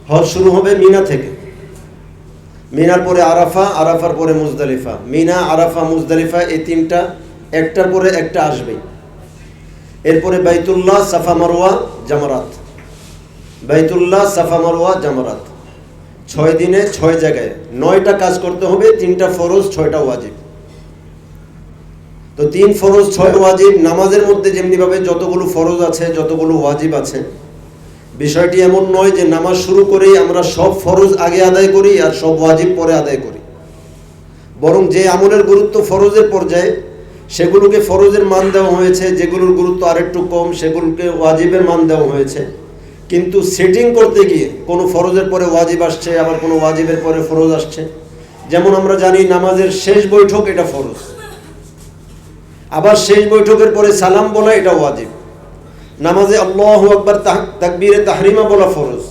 হজ শুরু হবে মিনা থেকে। মিনার পরে আরাফা, আরাফার পরে মুজদালিফা। মিনা, আরাফা, মুজদালিফা এই তিনটা একটার পরে একটা আসবেই। এরপরে বাইতুল্লাহ, সাফা মারওয়া, জামারাত। বাইতুল্লাহ, সাফা মারওয়া, জামারাত। 6 দিনে 6 জায়গায় 9টা কাজ করতে হবে। 3টা ফরজ, 6টা ওয়াজিব। তো 3 ফরজ 6 ওয়াজিব। নামাজের মধ্যে যেমনিভাবে যতগুলো ফরজ আছে, যতগুলো ওয়াজিব আছে, বিষয়টি এমন নয় যে নামাজ শুরু করেই আমরা সব ফরজ আগে আদায় করি আর সব ওয়াজিব পরে আদায় করি। বরং যে আমলের গুরুত্ব ফরজের পর্যায়ে সেগুলোকে ফরজের মান দেওয়া হয়েছে, যেগুলোর গুরুত্ব আরেকটু কম সেগুলোকে ওয়াজিবের মান দেওয়া হয়েছে। কিন্তু সেটিং করতে গিয়ে কোনো ফরজের পরে ওয়াজিব আসছে, আবার কোনো ওয়াজিবের পরে ফরজ আসছে। যেমন আমরা জানি নামাজের শেষ বৈঠক এটা ফরজ, আবার শেষ বৈঠকের পরে সালাম বলা এটা ওয়াজিব। নামাজে আল্লাহু আকবার তাকবীরে তাহরিমা বলা ফরজ,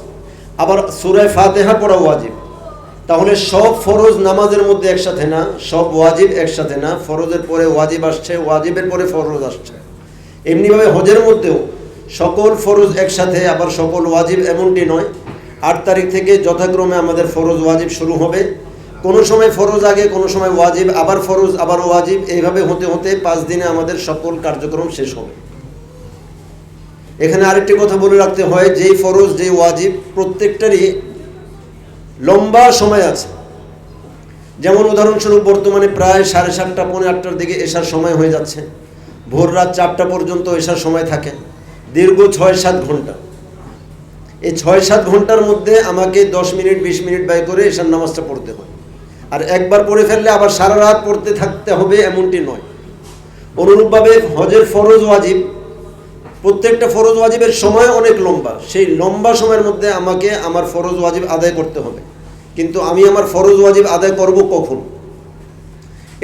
আবার সূরা ফাতিহা পড়া ওয়াজিব। তাহলে সব ফরজ নামাজের মধ্যে একসাথে না, সব ওয়াজিব একসাথে না। ফরজের পরে ওয়াজিব আসছে, ওয়াজিবের পরে ফরজ আসছে। এমনিভাবে হজের মধ্যেও সকল ফরজ একসাথে, আবার সকল ওয়াজিব এমনটি নয়। 8 তারিখ থেকে যথাক্রমে আমাদের ফরজ ওয়াজিব শুরু হবে। কোনো সময় ফরজ আগে, কোনো সময় ওয়াজিব, আবার ফরজ, আবার ওয়াজিব। এইভাবে হতে হতে 5 দিনে আমাদের সকল কার্যক্রম শেষ হবে। এখানে আরেকটি কথা বলে রাখতে হয়, যেই ফরজ, যেই ওয়াজিব প্রত্যেকটারই লম্বা সময় আছে। যেমন উদাহরণস্বরূপ বর্তমানে প্রায় 7:30, 7:45টার দিকে এশার সময় হয়ে যাচ্ছে। ভোর রাত 4টা পর্যন্ত এশার সময় থাকে, দীর্ঘ 6-7 ঘন্টা। এই 6-7 ঘন্টার মধ্যে আমাকে 10 মিনিট 20 মিনিট ব্যয় করে এশার নামাজটা পড়তে হয়। আর একবার পড়ে ফেললে আবার সারা রাত পড়তে থাকতে হবে এমনটি নয়। অনুরূপভাবে হজের ফরজ ওয়াজিব, প্রত্যেকটা ফরজ ওয়াজিবের সময় অনেক লম্বা। সেই লম্বা সময়ের মধ্যে আমাকে আমার ফরজ ওয়াজিব আদায় করতে হবে। কিন্তু আমি আমার ফরজ ওয়াজিব আদায় করব কখন?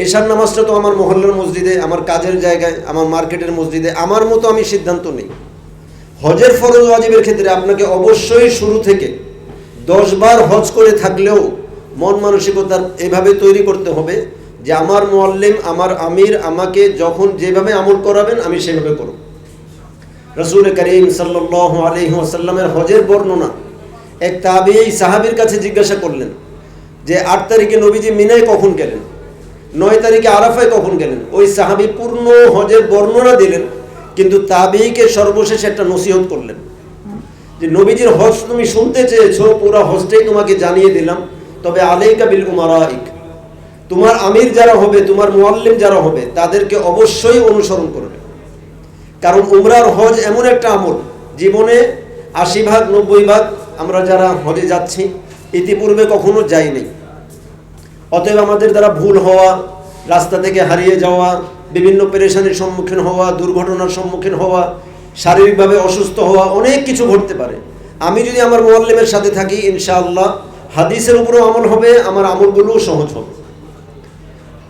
এশার নামাজটা তো আমার মহল্লার মসজিদে, আমার কাজের জায়গায়, আমার মার্কেটের মসজিদে আমার মতো আমি সিদ্ধান্ত নেই। হজের ফরজ ওয়াজিবের ক্ষেত্রে আপনাকে অবশ্যই শুরু থেকে 10 বার হজ করে থাকলেও মন মানসিকতা এভাবে তৈরি করতে হবে যে আমার মুআল্লিম, আমার আমির আমাকে যখন যেভাবে আমল করাবেন আমি সেভাবে করব। রাসূল করিম সাল্লাল্লাহু আলাইহি ওয়াসাল্লামের হজের বর্ণনা এক তাবেঈ সাহাবীর কাছে জিজ্ঞাসা করলেন যে 8 তারিখে নবীজি মিনায় কখন গেলেন, 9 তারিখে আরাফায় কখন গেলেন। ওই সাহাবী পূর্ণ হজের বর্ণনা দিলেন, কিন্তু তাবেঈকে সর্বশেষ একটা নসিহত করলেন যে নবীজির হজ তুমি শুনতে চেয়েছো, পুরো হজটাই তোমাকে জানিয়ে দিলাম, তবে আলাইকা বিল উমারাইক, তোমার আমির যারা হবে, তোমার মুআল্লিম যারা হবে তাদেরকে অবশ্যই অনুসরণ করবে। কারণ উমরার হজ এমন একটা আমল, জীবনে 80 ভাগ 90 ভাগ আমরা যারা হজে যাচ্ছি ইতিপূর্বে কখনো যাইনি। অতএব আমাদের দ্বারা ভুল হওয়া, রাস্তা থেকে হারিয়ে যাওয়া, বিভিন্ন পেরেশানির সম্মুখীন হওয়া, দুর্ঘটনার সম্মুখীন হওয়া, শারীরিকভাবে অসুস্থ হওয়া, অনেক কিছু ঘটতে পারে। আমি যদি আমার মুআল্লিমের সাথে থাকি ইনশাআল্লাহ হাদিসের উপরও আমল হবে, আমার আমলগুলোও সহজ হবে।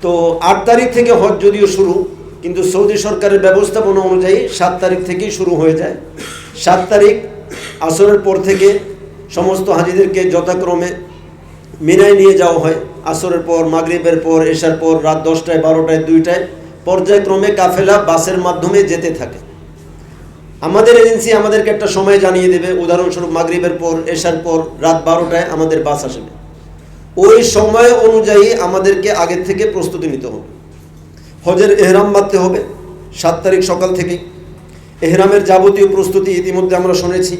তো 8 তারিখ থেকে হজ যদিও শুরু, কিন্তু সৌদি সরকারের ব্যবস্থাপনা অনুযায়ী 7 তারিখ থেকেই শুরু হয়ে যায়। 7 তারিখ আসরের পর থেকে সমস্ত হাজিদেরকে যথাক্রমে মিনায় নিয়ে যাওয়া হয়। আসরের পর, মাগরিবের পর, এশার পর, রাত 10টায়, 12টায়, 2টায় পর্যায়ক্রমে কাফেলা বাসের মাধ্যমে যেতে থাকে। আমাদের এজেন্সি আমাদেরকে একটা সময় জানিয়ে দেবে, উদাহরণস্বরূপ মাগরিবের পর, এশার পর, রাত 12টায় আমাদের বাস আসবে। ওই সময় অনুযায়ী আমাদেরকে আগের থেকে প্রস্তুতি নিতে হবে। হজের এহরাম বাঁধতে হবে 7 তারিখ সকাল থেকেই। এহরামের যাবতীয় প্রস্তুতি ইতিমধ্যে আমরা শুনেছি।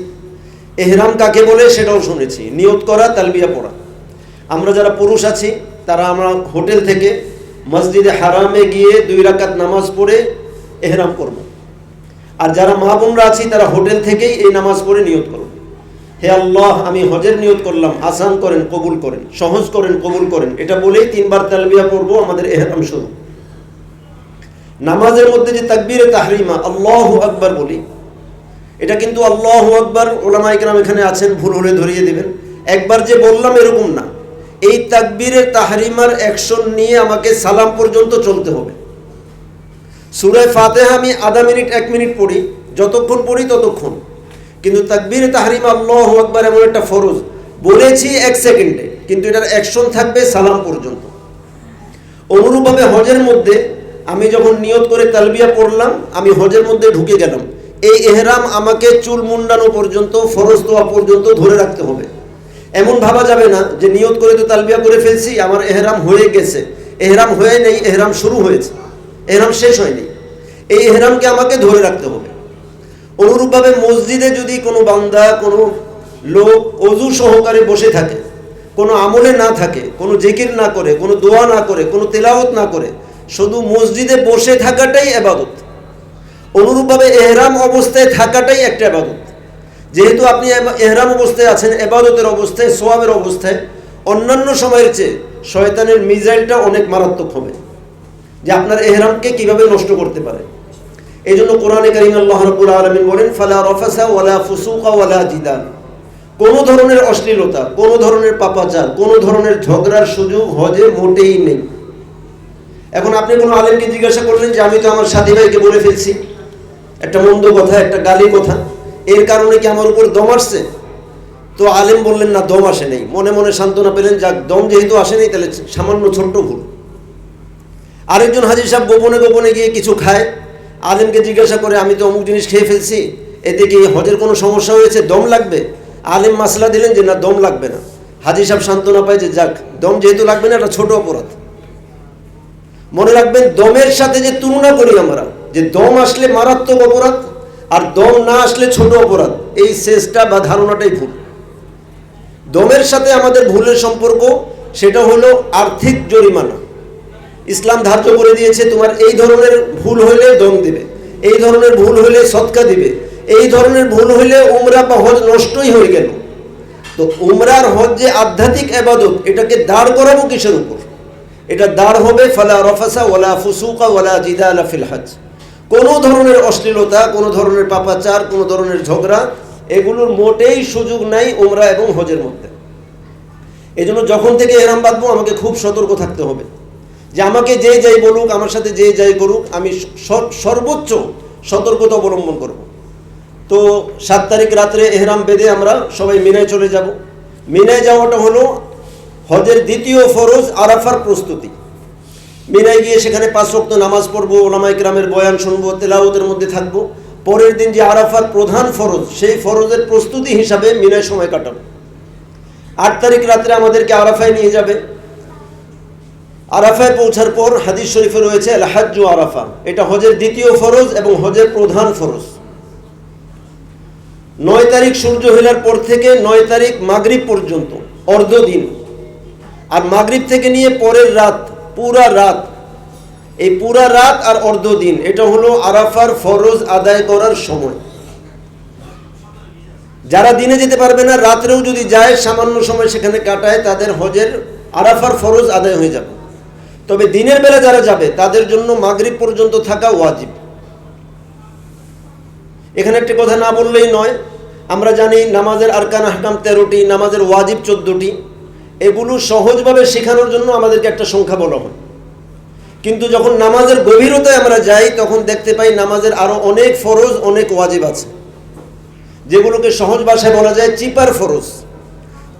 এহরাম কাকে বলে সেটাও শুনেছি। নিয়ত করা, তালবিয়া পড়া। আমরা যারা পুরুষ আছি তারা আমরা হোটেল থেকে মসজিদে হারামে গিয়ে 2 রাকাত নামাজ পড়ে এহরাম করব। আর যারা মা বোনরা আছি তারা হোটেল থেকেই এই নামাজ পড়ে নিয়ত করব, হে আল্লাহ আমি হজের নিয়ত করলাম, আসান করেন, কবুল করেন, সহজ করেন, কবুল করেন। এটা বলেই 3 বার তালবিয়া পড়ব, আমাদের এহরাম শুরু। নামাজের মধ্যে যে তাকবীরে তাহরিমা আল্লাহু আকবার বলি, এটা কিন্তু আল্লাহু আকবার উলামায়ে কেরাম এখানে আছেন, ভুল হলে ধরিয়ে দিবেন। একবার যে বললাম এরকম না, এই তাকবীরে তাহরিমার অ্যাকশন নিয়ে আমাকে সালাম পর্যন্ত চলতে হবে। সূরা ফাতিহা আমি আধা মিনিট 1 মিনিট পড়ি, যতক্ষণ পড়ি ততক্ষণ। কিন্তু তাকবীরে তাহরিমা আল্লাহু আকবার এমন একটা ফরজ, বলেছি 1 সেকেন্ডে, কিন্তু এটার অ্যাকশন থাকবে সালাম পর্যন্ত। অনুরূপভাবে হজের মধ্যে আমি যখন নিয়ত করে তালবিয়া পড়লাম, আমি হজের মধ্যে ঢুকে গেলাম, এই এহরাম আমাকে চুল মুন্ডানো পর্যন্ত, ফরজ দোয়া পর্যন্ত ধরে রাখতে হবে। এমন ভাবা যাবে না যে নিয়ত করে তো তালবিয়া করে ফেলছি, আমার এহরাম হয়ে গেছে। এহরাম হয়ে নেই, এহরাম শুরু হয়েছে, এহরাম শেষ হয়নি। এই এহরামকে আমাকে ধরে রাখতে হবে। অনুরূপভাবে মসজিদে যদি কোনো বান্দা, কোনো লোক অজু সহকারে বসে থাকে, কোনো আমলে না থাকে, কোনো জিকির না করে, কোনো দোয়া না করে, কোনো তেলাওয়াত না করে, শুধু মসজিদে বসে থাকাটাই ইবাদত। অনুরূপভাবে এহরাম অবস্থায় থাকাটাই একটা ইবাদত। যেহেতু আপনি এহরাম অবস্থায় আছেন, ইবাদতের অবস্থায়, সওয়াবের অবস্থায়, অন্যান্য সময়ের চেয়ে শয়তানের মিজাইলটা অনেক মারাত্মক হবে, যে আপনার এহরামকে কিভাবে নষ্ট করতে পারে। এই জন্য কোরআনে কারীমে আল্লাহ রাব্বুল আলামিন বলেন, ফালা রাফাসা ওয়ালা ফুসুকা ওয়ালা জিদাল। কোনো ধরনের অশ্লীলতা, কোনো ধরনের পাপাচার, কোনো ধরনের ঝগড়ার সুযোগ হজে মোটেই নেই। এখন আপনি কোনো আলেমকে জিজ্ঞাসা করলেন যে আমি তো আমার সাথী ভাইকে বলে ফেলছি একটা মন্দ কথা, একটা গালি কথা, এর কারণে কি আমার উপর দম আসছে? তো আলেম বললেন না, দম আসে নেই। মনে মনে সান্ত্বনা পেলেন, যাক, দম যেহেতু আসে নেই তাহলে সামান্য ছোট্ট ভুল। আরেকজন হাজী সাহেব গোপনে গোপনে গিয়ে কিছু খায়, আলেমকে জিজ্ঞাসা করে আমি তো অমুক জিনিস খেয়ে ফেলছি, এতে কি হজের কোনো সমস্যা হয়েছে, দম লাগবে? আলেম মাসলা দিলেন যে না, দম লাগবে না। হাজী সাহেব সান্ত্বনা পায় যে যাক, দম যেহেতু লাগবে না, এটা ছোট অপরাধ। মনে রাখবেন, দমের সাথে যে তুলনা করি আমরা, যে দম আসলে মারাত্মক অপরাধ আর দম না আসলে ছোট অপরাধ, এই সেন্সটা বা ধারণাটাই ভুল। দমের সাথে আমাদের ভুলের সম্পর্ক সেটা হলো আর্থিক জরিমানা। ইসলাম ধার্য করে দিয়েছে, তোমার এই ধরনের ভুল হইলে দম দিবে, এই ধরনের ভুল হইলে সদকা দিবে, এই ধরনের ভুল হইলে উমরা বা হজ নষ্টই হয়ে গেল। তো উমরার হজ যে আধ্যাত্মিক ইবাদত, এটাকে দাঁড় করাবো কিসের উপর? এটা দাঁড় হবে ফালা রাফাসা ওয়ালা ফুসুকা ওয়ালা জিদালা ফিল হজ। কোনো ধরনের অশ্লীলতা, কোনো ধরনের পাপাচার, কোনো ধরনের ঝগড়া, এগুলোর মোটেই সুযোগ নাই উমরা এবং হজের মধ্যে। এই জন্য যখন থেকে এহরাম বাঁধবো আমাকে খুব সতর্ক থাকতে হবে, যে আমাকে যে যাই বলুক, আমার সাথে যে যাই করুক, আমি সর্বোচ্চ সতর্কতা অবলম্বন করব। তো 7 তারিখ রাত্রে এহরাম বেঁধে আমরা সবাই মিনায় চলে যাব। মিনায় যাওয়াটা হলো হজের দ্বিতীয় ফরজ, আরাফার প্রস্তুতি। মিনায় গিয়ে সেখানে 5 ওয়াক্ত নামাজ পড়বো, ওলামায়ে কেরামের বয়ান শুনবো, তেলাওয়াতের মধ্যে থাকবো। পরের দিন যে আরাফার প্রধান ফরজ, সেই ফরজের প্রস্তুতি হিসাবে মিনায় সময় কাটাবো। 8 তারিখ রাত্রে আমাদেরকে আরাফায় নিয়ে যাবে। আরাফায় পৌঁছার পর হাদিস শরীফে রয়েছে আল হাজ্জু আরাফা, এটা হজের দ্বিতীয় ফরজ এবং হজের প্রধান ফরজ। 9 তারিখ সূর্য হেলার পর থেকে 9 তারিখ মাগরিব পর্যন্ত অর্ধ দিন, আর মাগরিব থেকে নিয়ে পরের রাত, পুরা রাত, এই পুরা রাত আর অর্ধ দিন, এটা হলো আরাফার ফরজ আদায় করার সময়। যারা দিনে যেতে পারবে না, রাত্রেও যদি যায়, সামান্য সময় সেখানে কাটায়, তাদের হজের আরাফার ফরজ আদায় হয়ে যাবে। তবে দিনের বেলা যারা যাবে তাদের জন্য মাগরিব পর্যন্ত থাকা ওয়াজিব। এখানে একটি কথা না বললেই নয়, আমরা জানি নামাজের আরকান আহকাম 13টি, নামাজের ওয়াজিব 14টি। এগুলো সহজভাবে শেখানোর জন্য আমাদেরকে একটা সংখ্যা বলা হয়, কিন্তু যখন নামাজের গভীরতায় আমরা যাই তখন দেখতে পাই নামাজের আরো অনেক ফরজ, অনেক ওয়াজিব আছে, যেগুলোকে সহজ ভাষায় বলা যায় চিপার ফরজ,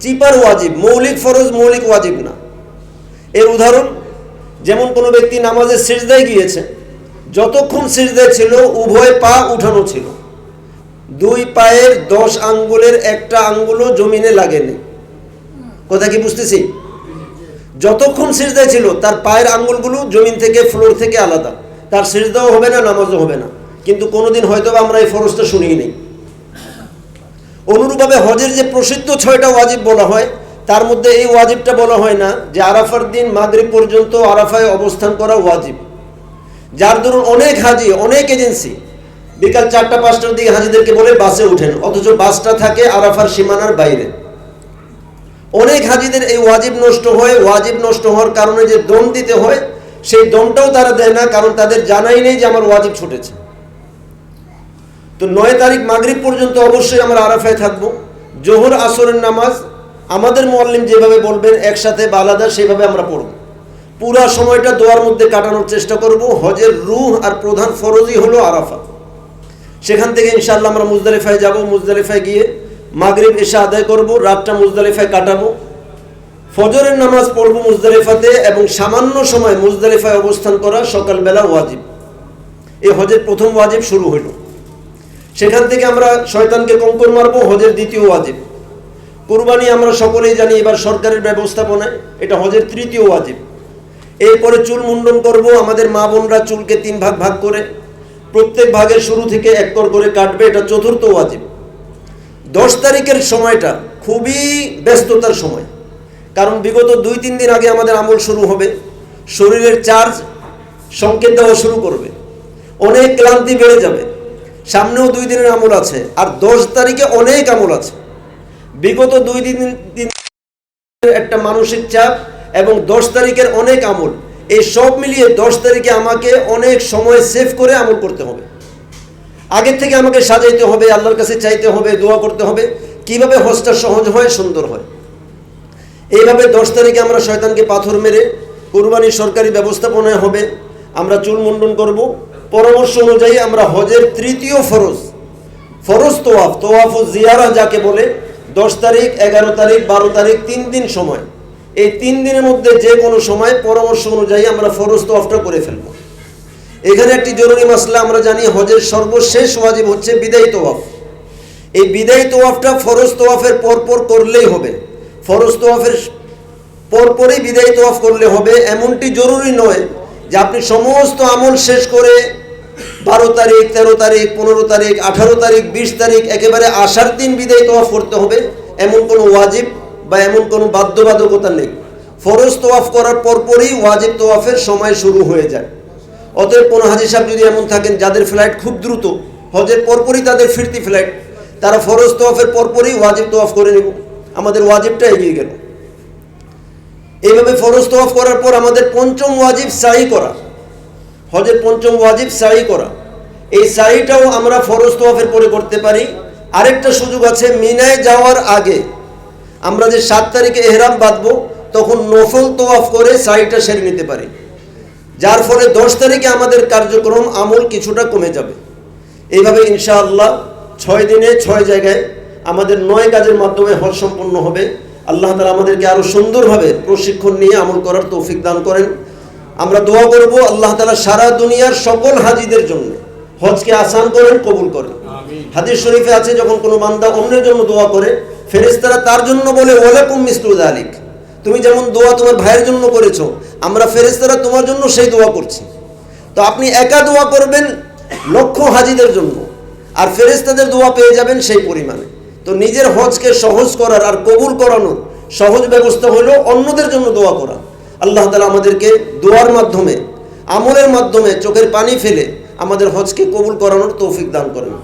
চিপার ওয়াজিব। মৌলিক ফরজ, মৌলিক ওয়াজিব না। এর উদাহরণ, যেমন কোনো ব্যক্তি নামাজের সিজদায় গিয়েছে, যতক্ষণ সিজদায় ছিল উভয় পা উঠানো ছিল, 2 পায়ের 10 আঙ্গুলের একটা আঙ্গুলও জমিনে লাগেনি। কথা কি বুঝতেছি? যতক্ষণ সিজদায় ছিল তার পায়ের আঙ্গুলগুলো জমিন থেকে, ফ্লোর থেকে আলাদা, তার সিজদাও হবে না, নামাজও হবে না। কিন্তু কোনোদিন হয়তো আমরা এই ফরজটা শুনিই নেই। অনুরূপভাবে হজের যে প্রসিদ্ধ 6টা ওয়াজিব বলা হয়, তার মধ্যে এই ওয়াজিবটা বলা হয় না যে আরাফার দিন মাগরিব পর্যন্ত আরাফায় অবস্থান করা ওয়াজিব। যার দরুন অনেক হাজি, অনেক এজেন্সি বিকাল 4টা-5টার দিকে হাজিদেরকে বলে বাসে উঠেন, অথচ বাসটা থাকে আরাফার সীমানার বাইরে। অনেক হাজিদের এই ওয়াজিব নষ্ট হয়। ওয়াজিব নষ্ট হওয়ার কারণে যে দম দিতে হয়, সেই দমটাও তারা দেয় না, কারণ তাদের জানাই নেই যে আমার ওয়াজিব ছুটেছে। তো 9 তারিখ মাগরিব পর্যন্ত অবশ্যই আমরা আরাফায় থাকবো। জোহর আসরের নামাজ আমাদের মুআল্লিম যেভাবে বলবেন একসাথে বা আলাদা, সেভাবে আমরা পড়ব। পুরা সময়টা দোয়ার মধ্যে কাটানোর চেষ্টা করব। হজের রুহ আর প্রধান ফরজই হলো আরাফা। সেখান থেকে ইনশাআল্লাহ আমরা মুজদালিফায় যাব। মুজদালিফায় গিয়ে মাগরিব এশা আদায় করব, রাতটা মুজদালিফায় কাটাবো। ফজরের নামাজ পড়ব মুজদালিফাতে, এবং সামান্য সময় মুজদালিফায় অবস্থান করা সকালবেলা ওয়াজিব। এই হজের প্রথম ওয়াজিব শুরু হইল। সেখান থেকে আমরা শয়তানকে কঙ্কর মারবো, হজের দ্বিতীয় ওয়াজিব। কুরবানি আমরা সকলেই জানি এবার সরকারের ব্যবস্থাপনায় এটা হজের তৃতীয় ওয়াজিব। এরপরে চুল মুন্ডন করব। আমাদের মা বোনরা চুলকে 3 ভাগ ভাগ করে প্রত্যেক ভাগের শুরু থেকে 1 কর করে কাটবে, এটা চতুর্থ ওয়াজিব। 10 তারিখের সময়টা খুবই ব্যস্ততার সময়, কারণ বিগত 2-3 দিন আগে আমাদের আমল শুরু হবে, শরীরের চার্জ সংকেত দেওয়া শুরু করবে, অনেক ক্লান্তি বেড়ে যাবে। সামনেও 2 দিনের আমল আছে, আর 10 তারিখে অনেক আমল আছে। বিগত 2 দিন একটা মানসিক চাপ এবং 10 তারিখের অনেক আমল, এই সব মিলিয়ে 10 তারিখে আমাকে অনেক সময় সেভ করে আমল করতে হবে। আগের থেকে আমাকে সাজাইতে হবে, আল্লাহর কাছে চাইতে হবে, দোয়া করতে হবে কিভাবে হজটা সহজ হয়, সুন্দর হয়। এইভাবে 10 তারিখে আমরা শয়তানকে পাথর মেরে কুরবানির সরকারি ব্যবস্থাপনায় হবে, আমরা চুল মুন্ডন করব। পরামর্শ অনুযায়ী আমরা হজের তৃতীয় ফরজ তোয়াফ ও জিয়ারা যাকে বলে, 10 তারিখ, 11 তারিখ, 12 তারিখ, 3 দিন সময়, এই 3 দিনের মধ্যে যে কোনো সময় পরামর্শ অনুযায়ী আমরা ফরজ তোয়াফটা করে ফেলব। এখানে একটি জরুরি মাসলা আমরা জানি, হজের সর্বশেষ ওয়াজিব হচ্ছে বিদায়ী তোয়াফ। এই বিদায়ী তোয়াফটা ফরজ তোয়াফের পরপর করলেই হবে, ফরজ তোয়াফের পরপরই বিদায়ী তোয়াফ করলে হবে। এমনটি জরুরি নয় যে আপনি সমস্ত আমল শেষ করে 12 তারিখ, 13 তারিখ, 15 তারিখ, 18 তারিখ, 20 তারিখ একেবারে আসার দিন বিদায়ী তোয়াফ করতে হবে, এমন কোনো ওয়াজিব বা এমন কোনো বাধ্যবাধকতা নেই। ফরজ তোয়াফ করার পরপরই ওয়াজিব তোয়াফের সময় শুরু হয়ে যায়। অতএব কোনো হাজী সাহেব যদি এমন থাকেন যাদের ফ্লাইট খুব দ্রুত, হজের পরপরই তাদের ফিরতি ফ্লাইট, তারা ফরজ তোয়াফের পরপরই ওয়াজিব তোয়াফ করে নেব, আমাদের ওয়াজিবটা এগিয়ে গেল। এইভাবে ফরজ তোয়াফ করার পর আমাদের পঞ্চম ওয়াজিব সাই করা, হজের পঞ্চম ওয়াজিব সাই করা। এই সাইটাও আমরা ফরজ তোয়াফের পরে করতে পারি। আরেকটা সুযোগ আছে, মিনায় যাওয়ার আগে আমরা যে 7 তারিখে এহরাম বাঁধবো, তখন নফল তোয়াফ করে সাইটা সেরে নিতে পারি, যার ফলে 10 তারিখে আমাদের কার্যক্রম আমল কিছুটা কমে যাবে। এইভাবে ইনশাআল্লাহ 6 দিনে 6 জায়গায় আমাদের 9 কাজের মাধ্যমে হজ সম্পন্ন হবে। আল্লাহ তাআলা আমাদেরকে আরো সুন্দরভাবে প্রশিক্ষণ নিয়ে আমল করার তৌফিক দান করেন। আমরা দোয়া করব আল্লাহ তাআলা সারা দুনিয়ার সকল হাজীদের জন্য হজকে আসান করেন, কবুল করেন। হাদিস শরীফে আছে, যখন কোনো বান্দা অন্যের জন্য দোয়া করে, ফেরেশতারা তার জন্য বলে ওয়ালাকুম মিসলু যালিক, তুমি যেমন দোয়া তোমার ভাইয়ের জন্য করেছো, আমরা ফেরেশতারা তোমার জন্য সেই দোয়া করছি। তো আপনি একা দোয়া করবেন লক্ষ হাজীদের জন্য, আর ফেরেশতাদের দোয়া পেয়ে যাবেন সেই পরিমাণে। তো নিজের হজকে সহজ করার আর কবুল করানোর সহজ ব্যবস্থা হলো অন্যদের জন্য দোয়া করা। আল্লাহ তাআলা আমাদেরকে দোয়ার মাধ্যমে, আমলের মাধ্যমে চোখের পানি ফেলে আমাদের হজকে কবুল করানোর তৌফিক দান করেন।